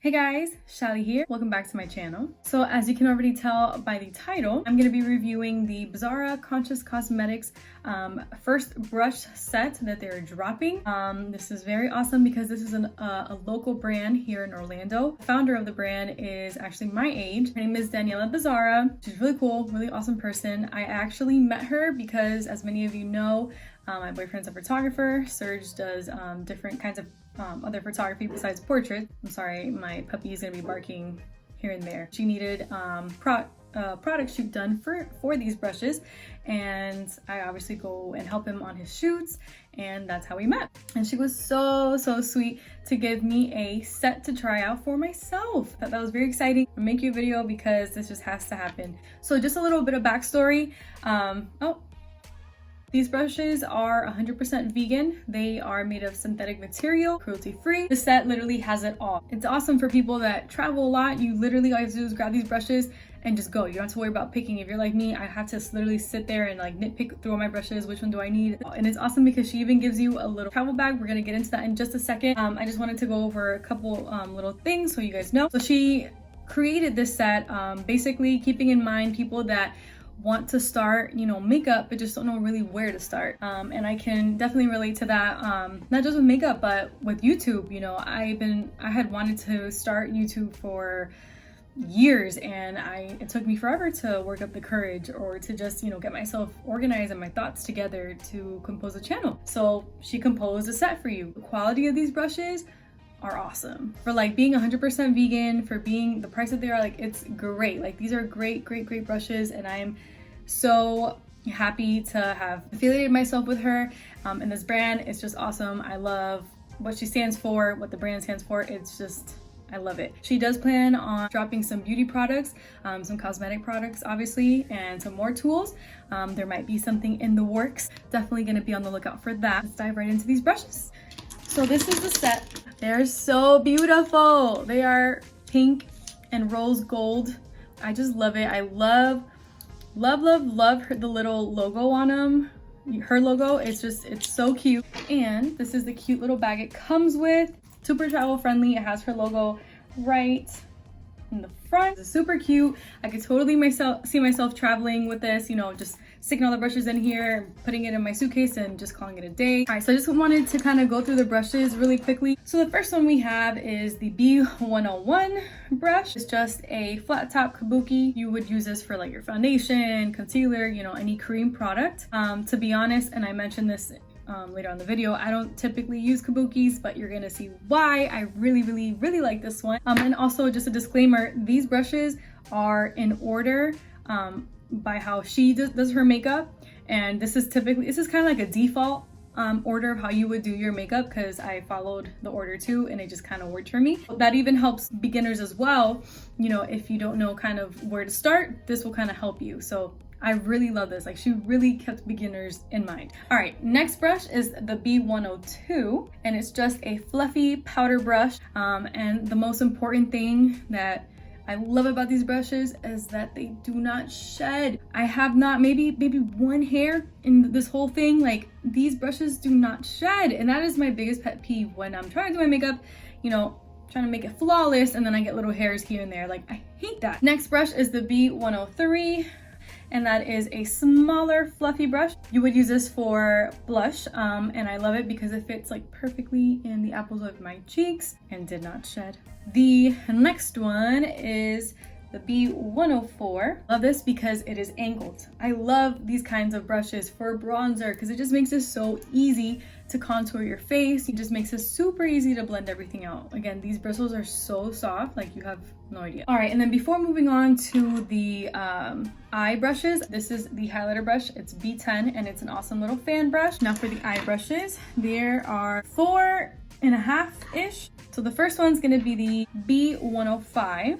Hey guys, Shally here. Welcome back to my channel. So as you can already tell by the title, I'm going to be reviewing the Bezara Conscious Cosmetics first brush set that they're dropping. This is very awesome because this is a local brand here in Orlando. The founder of the brand is actually my age. Her name is Daniela Bezara. She's really cool, really awesome person. I actually met her because, as many of you know, my boyfriend's a photographer. Serge does different kinds of other photography besides portraits. I'm sorry, my puppy is gonna be barking here and there. She needed product shoot done for these brushes, and I obviously go and help him on his shoots, and that's how we met. And she was so sweet to give me a set to try out for myself. That was very exciting. I'll make you a video because this just has to happen. So just a little bit of backstory. These brushes are 100% vegan. They are made of synthetic material, cruelty-free. The set literally has it all. It's awesome for people that travel a lot. You literally all you have to do is grab these brushes and just go. You don't have to worry about picking. If you're like me, I have to literally sit there and like nitpick through all my brushes. Which one do I need? And it's awesome because she even gives you a little travel bag. We're gonna get into that in just a second. I just wanted to go over a couple little things so you guys know. So she created this set basically keeping in mind people that want to start, makeup, but just don't know really where to start. And I can definitely relate to that, not just with makeup, but with YouTube. I had wanted to start YouTube for years, and it took me forever to work up the courage or to just, get myself organized and my thoughts together to compose a channel. So she composed a set for you. The quality of these brushes are awesome. For like being 100% vegan, for being the price that they are, like it's great. Like these are great brushes, and I'm so happy to have affiliated myself with her. And this brand is just awesome. I love what she stands for, what the brand stands for. It's just, I love it. She does plan on dropping some beauty products, some cosmetic products, obviously, and some more tools. There might be something in the works. Definitely gonna be on the lookout for that. Let's dive right into these brushes. So this is the set. They're so beautiful. They are pink and rose gold. I just love it. I love the little logo on them. Her logo, it's so cute. And this is the cute little bag it comes with. Super travel friendly. It has her logo right in the front. It's super cute. I could totally see myself traveling with this, just sticking all the brushes in here, putting it in my suitcase and just calling it a day. All right, so I just wanted to kind of go through the brushes really quickly. So the first one we have is the B101 brush. It's just a flat top kabuki. You would use this for like your foundation, concealer, any cream product. To be honest, and I mentioned this later on the video, I don't typically use kabukis, but you're gonna see why. I really like this one. And also just a disclaimer, these brushes are in order by how she does her makeup, and this is kind of like a default order of how you would do your makeup, because I followed the order too and it just kind of worked for me. That even helps beginners as well. If you don't know kind of where to start, this will kind of help you. So I really love this. Like, she really kept beginners in mind. All right, next brush is the B102, and it's just a fluffy powder brush. And the most important thing that I love about these brushes is that they do not shed. I have not maybe one hair in this whole thing. Like, these brushes do not shed, and that is my biggest pet peeve when I'm trying to do my makeup, trying to make it flawless, and then I get little hairs here and there. Like, I hate that. Next brush is the B103. And that is a smaller fluffy brush. You would use this for blush, and I love it because it fits like perfectly in the apples of my cheeks and did not shed. The next one is the B104. Love this because it is angled. I love these kinds of brushes for bronzer because it just makes it so easy to contour your face. It just makes it super easy to blend everything out. Again, these bristles are so soft, like you have no idea. All right, and then before moving on to the eye brushes, this is the highlighter brush. It's B10, and it's an awesome little fan brush. Now for the eye brushes, there are 4.5-ish. So the first one's gonna be the B105.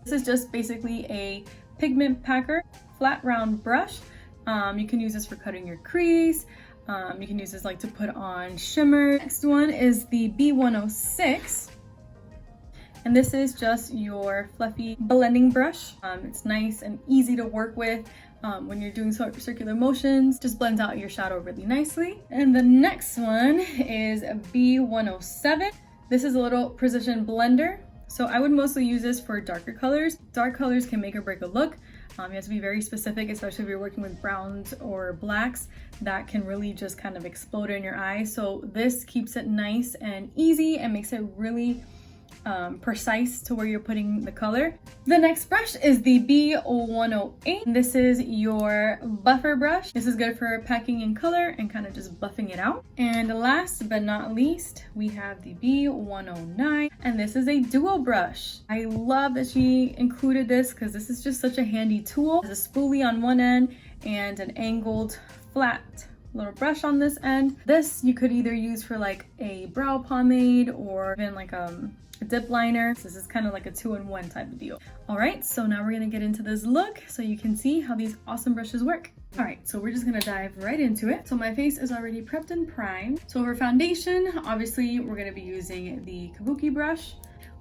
This is just basically a pigment packer, flat round brush. You can use this for cutting your crease. You can use this like to put on shimmer. Next one is the B106. And this is just your fluffy blending brush. It's nice and easy to work with when you're doing circular motions. Just blends out your shadow really nicely. And the next one is B107. This is a little precision blender. So I would mostly use this for darker colors. Dark colors can make or break a look. You have to be very specific, especially if you're working with browns or blacks. That can really just kind of explode in your eye. So this keeps it nice and easy and makes it really precise to where you're putting the color. The next brush is the B108. This is your buffer brush. This is good for packing in color and kind of just buffing it out. And last but not least, we have the B109, and this is a duo brush. I love that she included this because this is just such a handy tool. There's a spoolie on one end and an angled flat little brush on this end. This you could either use for like a brow pomade or even like a dip liner. This is kind of like a 2-in-1 type of deal. All right, so now we're gonna get into this look so you can see how these awesome brushes work. All right, so we're just gonna dive right into it. So my face is already prepped and primed. So for foundation, obviously we're gonna be using the Kabuki brush.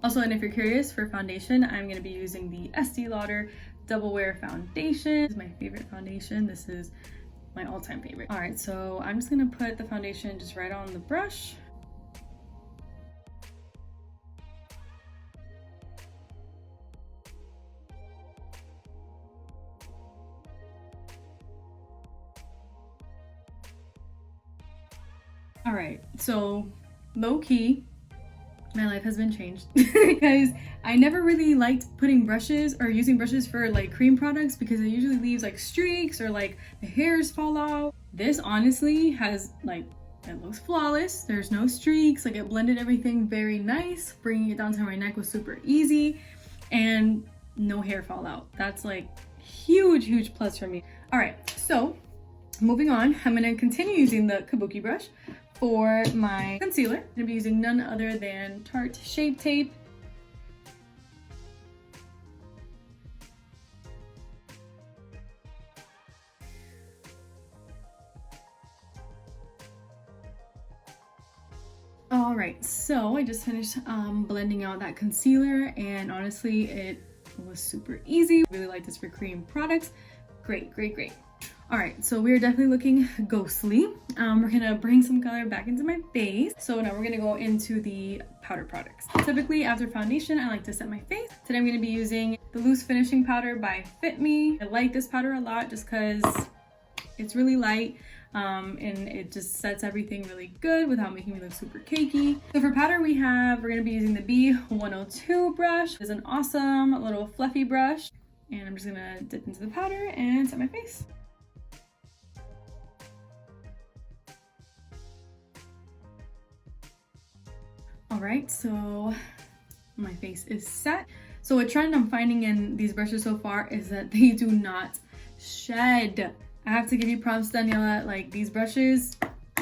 Also, and if you're curious, for foundation, I'm gonna be using the Estee Lauder Double Wear Foundation. This is my favorite foundation. This is my all-time favorite. All right, so I'm just gonna put the foundation just right on the brush. All right, so low key, my life has been changed because I never really liked putting brushes or using brushes for like cream products because it usually leaves like streaks or like the hairs fall out. This honestly has like, it looks flawless. There's no streaks, like it blended everything very nice. Bringing it down to my neck was super easy and no hair fall out. That's like huge plus for me. All right, so moving on, I'm gonna continue using the Kabuki brush. For my concealer, I'm gonna be using none other than Tarte Shape Tape. All right, so I just finished blending out that concealer, and honestly, it was super easy. Really like this for cream products. Great. All right, so we're definitely looking ghostly. We're gonna bring some color back into my face. So now we're gonna go into the powder products. Typically after foundation, I like to set my face. Today I'm gonna be using the Loose Finishing Powder by Fit Me. I like this powder a lot just because it's really light and it just sets everything really good without making me look super cakey. So for powder we're gonna be using the B102 brush. It's an awesome little fluffy brush. And I'm just gonna dip into the powder and set my face. All right, so my face is set. So a trend I'm finding in these brushes so far is that they do not shed. I have to give you props, Daniela. Like these brushes,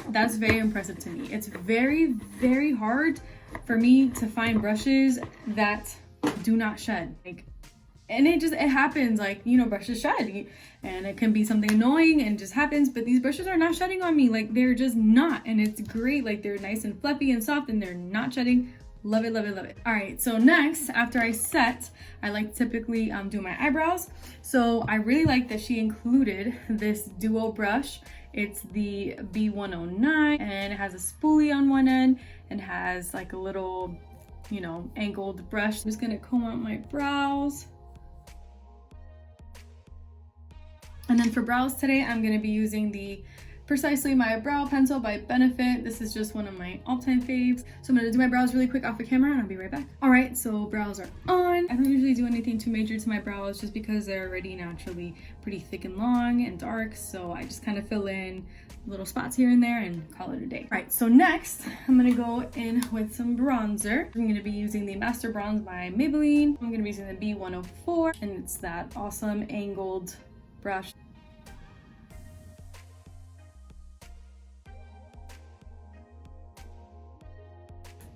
that's very impressive to me. It's very hard for me to find brushes that do not shed. And it happens, like, you know, brushes shed and it can be something annoying and it just happens, but these brushes are not shedding on me. Like they're just not, and it's great. Like they're nice and fluffy and soft and they're not shedding. Love it. All right, so next, after I set, I like to typically do my eyebrows. So I really like that she included this duo brush. It's the B109 and it has a spoolie on one end and has like a little, you know, angled brush. I'm just gonna comb out my brows. And then for brows today, I'm gonna be using the Precisely My Brow Pencil by Benefit. This is just one of my all-time faves. So I'm gonna do my brows really quick off the camera and I'll be right back. All right, so brows are on. I don't usually do anything too major to my brows just because they're already naturally pretty thick and long and dark. So I just kind of fill in little spots here and there and call it a day. All right, so next I'm gonna go in with some bronzer. I'm gonna be using the Master Bronze by Maybelline. I'm gonna be using the B104 and it's that awesome angled brush.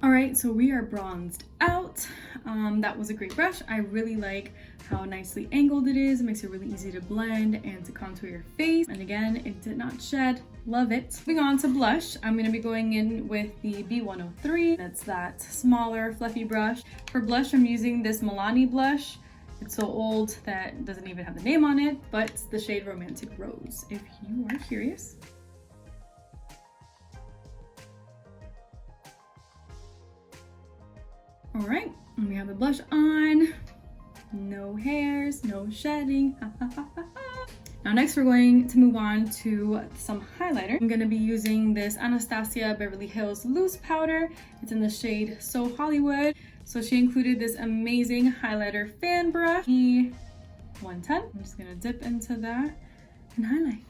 All right, so we are bronzed out. That was a great brush. I really like how nicely angled it is. It makes it really easy to blend and to contour your face. And again, it did not shed. Love it. Moving on to blush, I'm gonna be going in with the B103. That's that smaller, fluffy brush. For blush, I'm using this Milani blush. It's so old that it doesn't even have the name on it, but it's the shade Romantic Rose, if you are curious. All right, And we have the blush on. No hairs, no shedding. Now next we're going to move on to some highlighter. I'm going to be using this Anastasia Beverly Hills loose powder. It's in the shade So Hollywood. So she included this amazing highlighter fan brush, the 110. I'm just going to dip into that and highlight.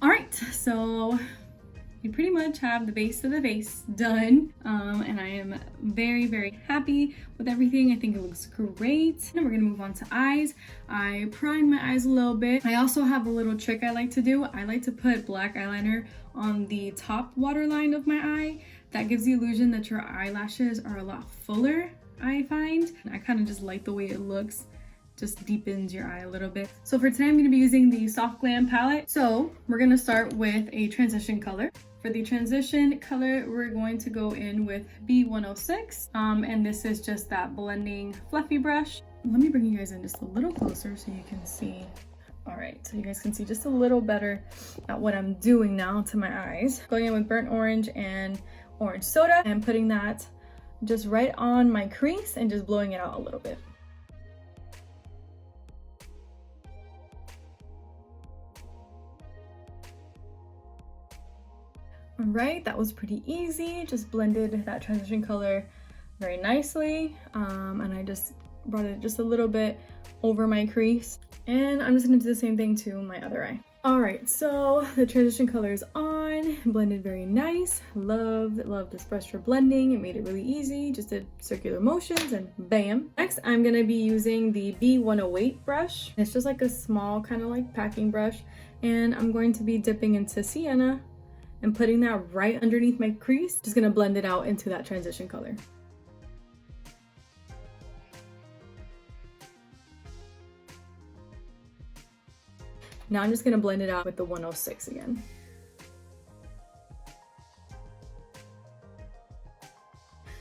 All right, so you pretty much have the base of the face done, and I am very, very happy with everything. I think it looks great. Now we're gonna move on to eyes. I prime my eyes a little bit. I also have a little trick I like to do. I like to put black eyeliner on the top waterline of my eye. That gives the illusion that your eyelashes are a lot fuller, I find. I kind of just like the way it looks. Just deepens your eye a little bit. So for today, I'm going to be using the Soft Glam palette. So we're going to start with a transition color. For the transition color, we're going to go in with B106. And this is just that blending fluffy brush. Let me bring you guys in just a little closer so you can see. All right, so you guys can see just a little better at what I'm doing now to my eyes. Going in with burnt orange and orange soda and putting that just right on my crease and just blowing it out a little bit. All right, that was pretty easy. Just blended that transition color very nicely. And I just brought it just a little bit over my crease. And I'm just gonna do the same thing to my other eye. All right, so the transition color is on, blended very nice. Love this brush for blending. It made it really easy, just did circular motions and bam. Next, I'm gonna be using the B108 brush. It's just like a small kind of like packing brush. And I'm going to be dipping into sienna and putting that right underneath my crease. Just gonna blend it out into that transition color. Now I'm just gonna blend it out with the 106 again.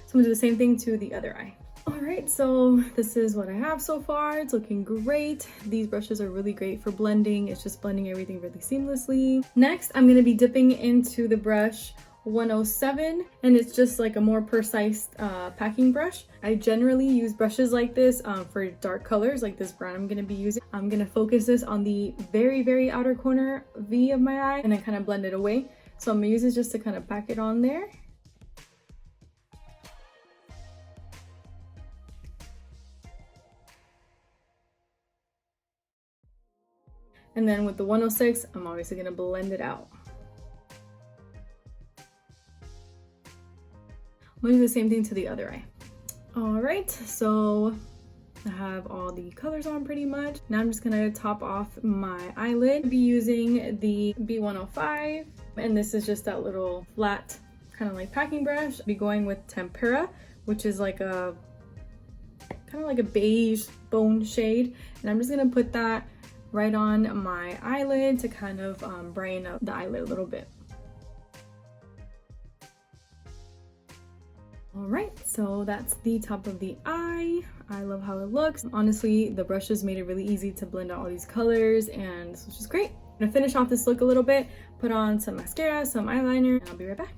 So I'm gonna do the same thing to the other eye. All right, so this is what I have so far. It's looking great. These brushes are really great for blending. It's just blending everything really seamlessly. Next, I'm gonna be dipping into the brush 107, and it's just like a more precise packing brush. I generally use brushes like this for dark colors, like this brown I'm gonna be using. I'm gonna focus this on the very, very outer corner V of my eye and then kind of blend it away. So I'm gonna use this just to kind of pack it on there. And then with the 106, I'm obviously gonna blend it out. I'm gonna do the same thing to the other eye. All right, so I have all the colors on pretty much. Now I'm just gonna top off my eyelid. I'll be using the B105, and this is just that little flat kind of like packing brush. I'll be going with Tempera, which is like a kind of like a beige bone shade. And I'm just gonna put that right on my eyelid to kind of brighten up the eyelid a little bit. All right, so that's the top of the eye. I love how it looks. Honestly, the brushes made it really easy to blend out all these colors, and this was just great. I'm gonna finish off this look a little bit, put on some mascara, some eyeliner, and I'll be right back.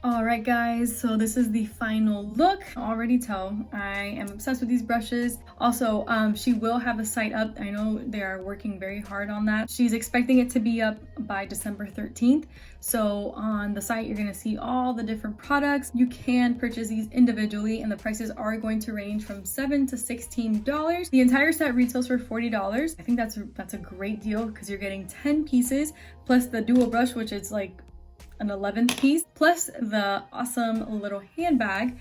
All right, guys, so this is the final look. I already tell I am obsessed with these brushes. Also, she will have a site up. I know they are working very hard on that. She's expecting it to be up by December 13th. So on the site, you're gonna see all the different products. You can purchase these individually, and the prices are going to range from $7 to $16. The entire set retails for $40. I think that's a great deal because you're getting 10 pieces plus the dual brush, which is like an 11th piece, plus the awesome little handbag,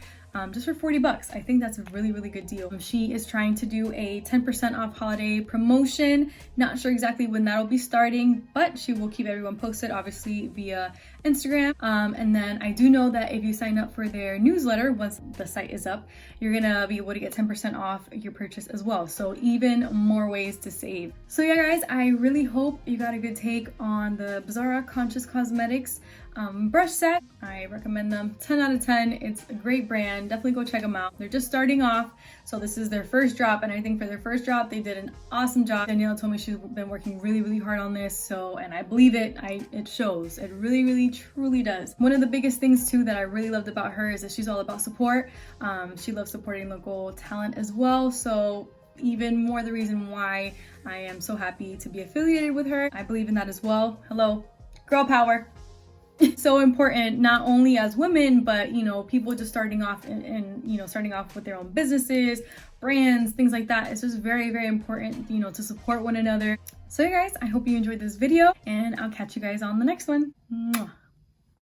just for 40 bucks. I think that's a really, really good deal. She is trying to do a 10% off holiday promotion. Not sure exactly when that'll be starting, but she will keep everyone posted, obviously via Instagram. And then I do know that if you sign up for their newsletter, once the site is up, you're gonna be able to get 10% off your purchase as well. So even more ways to save. So yeah, guys, I really hope you got a good take on the Bezara Conscious Cosmetics brush set. I recommend them 10 out of 10. It's a great brand. Definitely go check them out. They're just starting off, so this is their first drop, and I think for their first drop they did an awesome job. Danielle told me she's been working really hard on this, so, and I believe it. It shows. It really truly does. One of the biggest things too that I really loved about her is that she's all about support. She loves supporting local talent as well, so even more the reason why I am so happy to be affiliated with her. I believe in that as well. Hello, girl power. So important, not only as women, but you know, people just starting off and you know, starting off with their own businesses, brands, things like that. It's just very important, you know, to support one another. So you guys, I hope you enjoyed this video, and I'll catch you guys on the next one. Mwah.